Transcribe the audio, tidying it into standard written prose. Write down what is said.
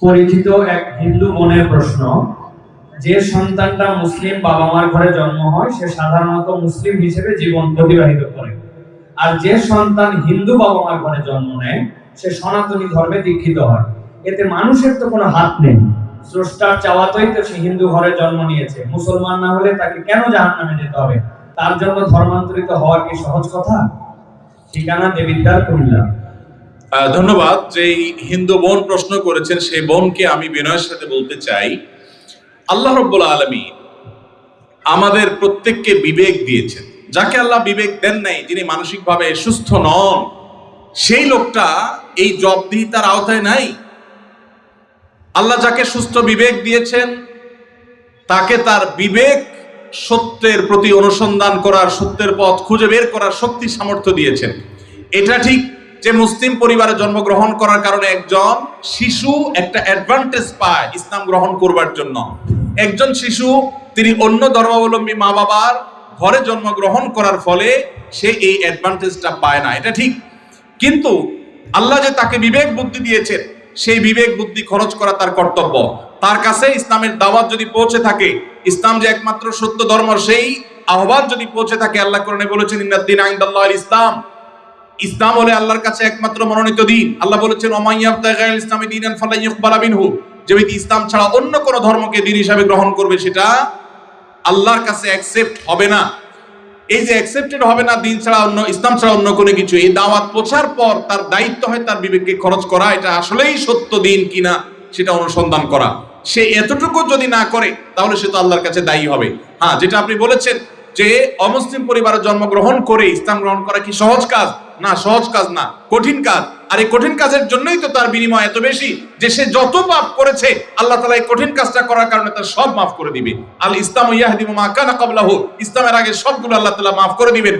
পরিচিত এক হিন্দু বোনের প্রশ্ন, যে সন্তানটা মুসলিম বাবা মার ঘরে জন্ম হয় সে সাধারণত মুসলিম হিসেবে জীবন অতিবাহিত করে, আর যে সন্তান হিন্দু বাবা মার ঘরে জন্ম নেয় সে সনাতনী ধর্মে দীক্ষিত হয়। এতে মানুষের তো কোনো হাত নেই, স্রষ্টার চাওয়াতেই তো সে হিন্দু ঘরে জন্ম নিয়েছে। মুসলমান না হলে তাকে কেন জাহান্নামে যেতে হবে? তার জন্য ধর্মান্তরিত হওয়া কি সহজ কথা? ঠিকানা দেবিদ্বার, কুমিল্লা। ধন্যবাদ। যে হিন্দু বোন প্রশ্ন করেছেন সেই বোনকে আমি বিনয়ের সাথে বলতে চাই, আল্লাহ রাব্বুল আলামিন আমাদের প্রত্যেককে বিবেক দিয়েছেন। যাকে আল্লাহ বিবেক দেন নাই, যিনি মানসিকভাবে সুস্থ নন, সেই লোকটা এই জবাবদিহিতার আওতায় নাই। আল্লাহ যাকে সুস্থ বিবেক দিয়েছেন তাকে তার বিবেক সত্যের প্রতি অনুসন্ধান করার, সত্যের পথ খুঁজে বের করার শক্তি সামর্থ্য দিয়েছেন। এটা ঠিক যে মুসলিম পরিবারে জন্মগ্রহণ করার কারণে একজন শিশু একটা অ্যাডভান্টেজ পায় ইসলাম গ্রহণ করবার জন্য। একজন শিশু তিনি অন্য ধর্মাবলম্বী মা বাবার ঘরে জন্মগ্রহণ করার ফলে সে এই অ্যাডভান্টেজটা পায় না, এটা ঠিক। কিন্তু আল্লাহ যে তাকে বিবেক বুদ্ধি দিয়েছেন, সেই বিবেক বুদ্ধি খরচ করা তার কর্তব্য। তার কাছে ইসলামের দাওয়াত যদি পৌঁছে থাকে, ইসলাম যে একমাত্র সত্য ধর্ম, সেই আহ্বান যদি পৌঁছে থাকে, আল্লাহ কোরআনে বলেছেন ইন্নাদ-দীনা ইনদাল্লাহিল ইসলাম, ইসলাম হলো আল্লাহর কাছে একমাত্র মনোনীত দিন। আল্লাহ বলেছেন ওমান ইয়াবতাগি গায়রাল ইসলামি দীনান ফালান ইউকবালা মিনহু, যে ব্যক্তি ইসলাম ছাড়া অন্য কোনো ধর্মকে দ্বীন হিসাবে গ্রহণ করবে সেটা আল্লাহর কাছে অ্যাকসেপ্ট হবে না। এই যে অ্যাকসেপ্টেড হবে না দিন ছাড়া, অন্য ইসলাম ছাড়া অন্য কোনো কিছু, এই দাওয়াত পৌঁছার পর তার দায়িত্ব হয় তার বিবেককে খরচ করা, এটা আসলেই সত্য দিন কিনা সেটা অনুসন্ধান করা। সে এতটুকু যদি না করে তাহলে সে তো আল্লাহর কাছে দায়ী হবে। হ্যাঁ, যেটা আপনি বলেছেন যে অমুসলিম পরিবারে জন্মগ্রহণ করে ইসলাম গ্রহণ করা কি সহজ কাজ? না, সহজ কাজ না, কঠিন কাজ। আর এই কঠিন কাজের জন্যই তো তার বিনিময় এত বেশি যে সে যত পাপ করেছে আল্লাহ তাআলা এই কঠিন কাজটা করার কারণে তার সব মাফ করে দিবে। আল ইসলামু ইয়াহদিমু মা কানা ক্বাবলাহু, ইসলামের আগে সবগুলো আল্লাহ তাআলা মাফ করে দিবেন।